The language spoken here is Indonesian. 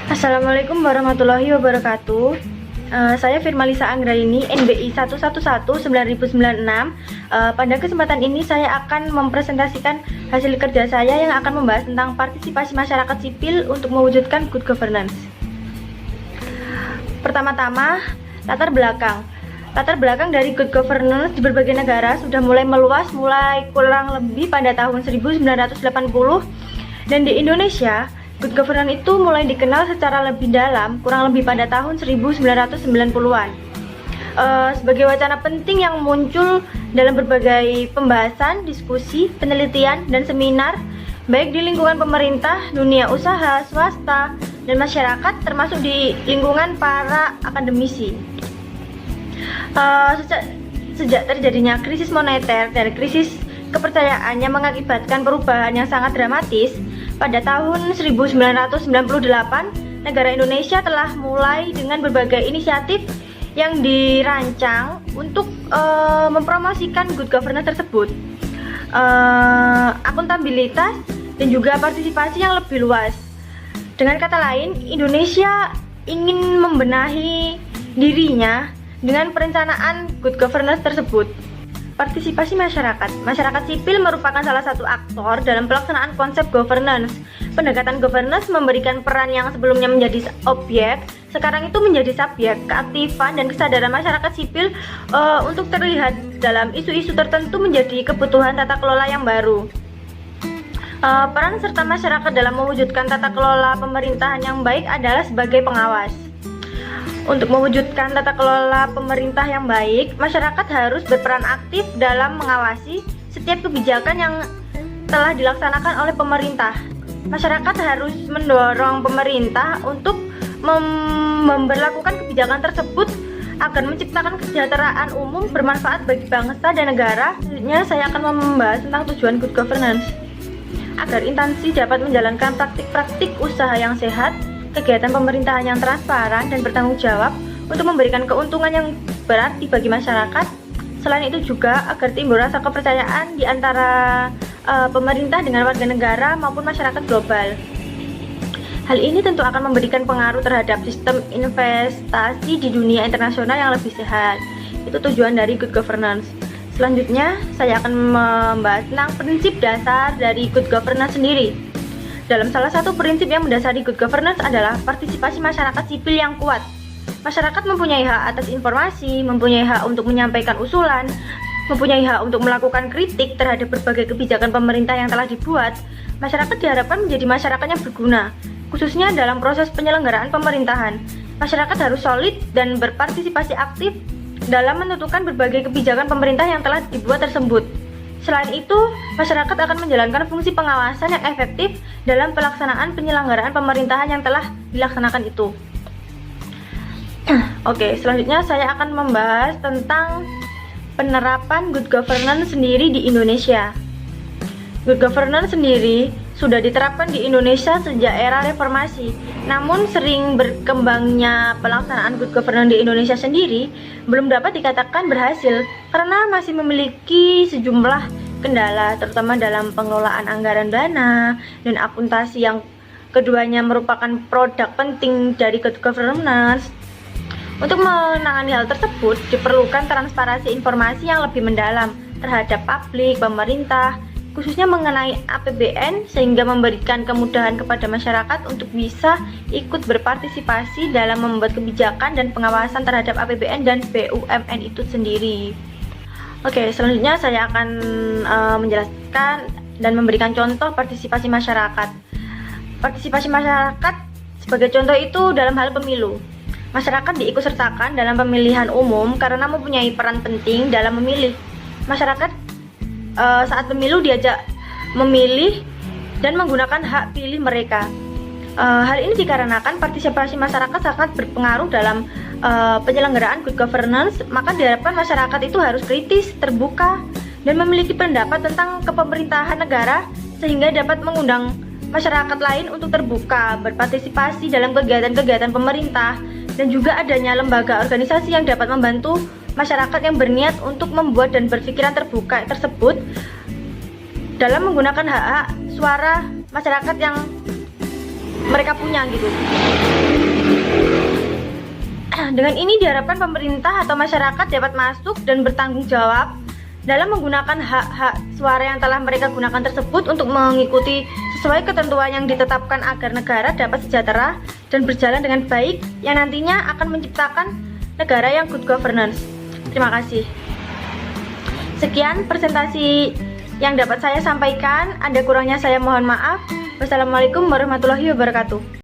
Assalamualaikum warahmatullahi wabarakatuh. Saya Firmalisa Anggraini, NBI 1119096. Pada kesempatan ini saya akan mempresentasikan hasil kerja saya yang akan membahas tentang partisipasi masyarakat sipil untuk mewujudkan good governance. Pertama-tama, latar belakang. Latar belakang dari good governance di berbagai negara sudah mulai meluas mulai kurang lebih pada tahun 1980, dan di Indonesia good governance itu mulai dikenal secara lebih dalam kurang lebih pada tahun 1990-an. Sebagai wacana penting yang muncul dalam berbagai pembahasan, diskusi, penelitian, dan seminar baik di lingkungan pemerintah, dunia usaha, swasta, dan masyarakat, termasuk di lingkungan para akademisi. Sejak terjadinya krisis moneter dan krisis kepercayaan yang mengakibatkan perubahan yang sangat dramatis, pada tahun 1998, negara Indonesia telah mulai dengan berbagai inisiatif yang dirancang untuk mempromosikan good governance tersebut, akuntabilitas, dan juga partisipasi yang lebih luas. Dengan kata lain, Indonesia ingin membenahi dirinya dengan perencanaan good governance tersebut. Partisipasi masyarakat. Masyarakat sipil merupakan salah satu aktor dalam pelaksanaan konsep governance. Pendekatan governance memberikan peran yang sebelumnya menjadi objek, sekarang itu menjadi subjek. Keaktifan dan kesadaran masyarakat sipil untuk terlihat dalam isu-isu tertentu menjadi kebutuhan tata kelola yang baru. Peran serta masyarakat dalam mewujudkan tata kelola pemerintahan yang baik adalah sebagai pengawas. Untuk mewujudkan tata kelola pemerintah yang baik, masyarakat harus berperan aktif dalam mengawasi setiap kebijakan yang telah dilaksanakan oleh pemerintah. Masyarakat harus mendorong pemerintah untuk memberlakukan kebijakan tersebut agar menciptakan kesejahteraan umum bermanfaat bagi bangsa dan negara. Selanjutnya saya akan membahas tentang tujuan good governance. Agar instansi dapat menjalankan praktik-praktik usaha yang sehat, kegiatan pemerintahan yang transparan dan bertanggung jawab untuk memberikan keuntungan yang berarti bagi masyarakat. Selain itu juga agar timbul rasa kepercayaan di antara pemerintah dengan warga negara maupun masyarakat global. Hal ini tentu akan memberikan pengaruh terhadap sistem investasi di dunia internasional yang lebih sehat. Itu tujuan dari good governance. Selanjutnya saya akan membahas tentang prinsip dasar dari good governance sendiri. Dalam salah satu prinsip yang mendasari good governance adalah partisipasi masyarakat sipil yang kuat. Masyarakat mempunyai hak atas informasi, mempunyai hak untuk menyampaikan usulan, mempunyai hak untuk melakukan kritik terhadap berbagai kebijakan pemerintah yang telah dibuat. Masyarakat diharapkan menjadi masyarakat yang berguna, khususnya dalam proses penyelenggaraan pemerintahan. Masyarakat harus solid dan berpartisipasi aktif dalam menentukan berbagai kebijakan pemerintah yang telah dibuat tersebut. Selain itu, masyarakat akan menjalankan fungsi pengawasan yang efektif dalam pelaksanaan penyelenggaraan pemerintahan yang telah dilaksanakan itu. Oke, selanjutnya saya akan membahas tentang penerapan good governance sendiri di Indonesia. Good governance sendiri sudah diterapkan di Indonesia sejak era reformasi. Namun sering berkembangnya pelaksanaan good governance di Indonesia sendiri belum dapat dikatakan berhasil karena masih memiliki sejumlah kendala, terutama dalam pengelolaan anggaran dana dan akuntansi yang keduanya merupakan produk penting dari good governance. Untuk menangani hal tersebut diperlukan transparansi informasi yang lebih mendalam terhadap publik, pemerintah, khususnya mengenai APBN, sehingga memberikan kemudahan kepada masyarakat untuk bisa ikut berpartisipasi dalam membuat kebijakan dan pengawasan terhadap APBN dan BUMN itu sendiri. Oke, selanjutnya saya akan menjelaskan dan memberikan contoh partisipasi masyarakat. Partisipasi masyarakat sebagai contoh itu dalam hal pemilu. Masyarakat diikutsertakan dalam pemilihan umum karena mempunyai peran penting dalam memilih. Masyarakat saat pemilu diajak memilih dan menggunakan hak pilih mereka. Hal ini dikarenakan partisipasi masyarakat sangat berpengaruh dalam penyelenggaraan good governance. Maka diharapkan masyarakat itu harus kritis, terbuka, dan memiliki pendapat tentang kepemerintahan negara, sehingga dapat mengundang masyarakat lain untuk terbuka, berpartisipasi dalam kegiatan-kegiatan pemerintah, dan juga adanya lembaga organisasi yang dapat membantu masyarakat yang berniat untuk membuat dan berpikiran terbuka tersebut dalam menggunakan hak-hak suara masyarakat yang mereka punya gitu. Dengan ini diharapkan pemerintah atau masyarakat dapat masuk dan bertanggung jawab dalam menggunakan hak-hak suara yang telah mereka gunakan tersebut untuk mengikuti sesuai ketentuan yang ditetapkan agar negara dapat sejahtera dan berjalan dengan baik yang nantinya akan menciptakan negara yang good governance. Terima kasih. Sekian presentasi yang dapat saya sampaikan. Ada kurangnya saya mohon maaf. Wassalamualaikum warahmatullahi wabarakatuh.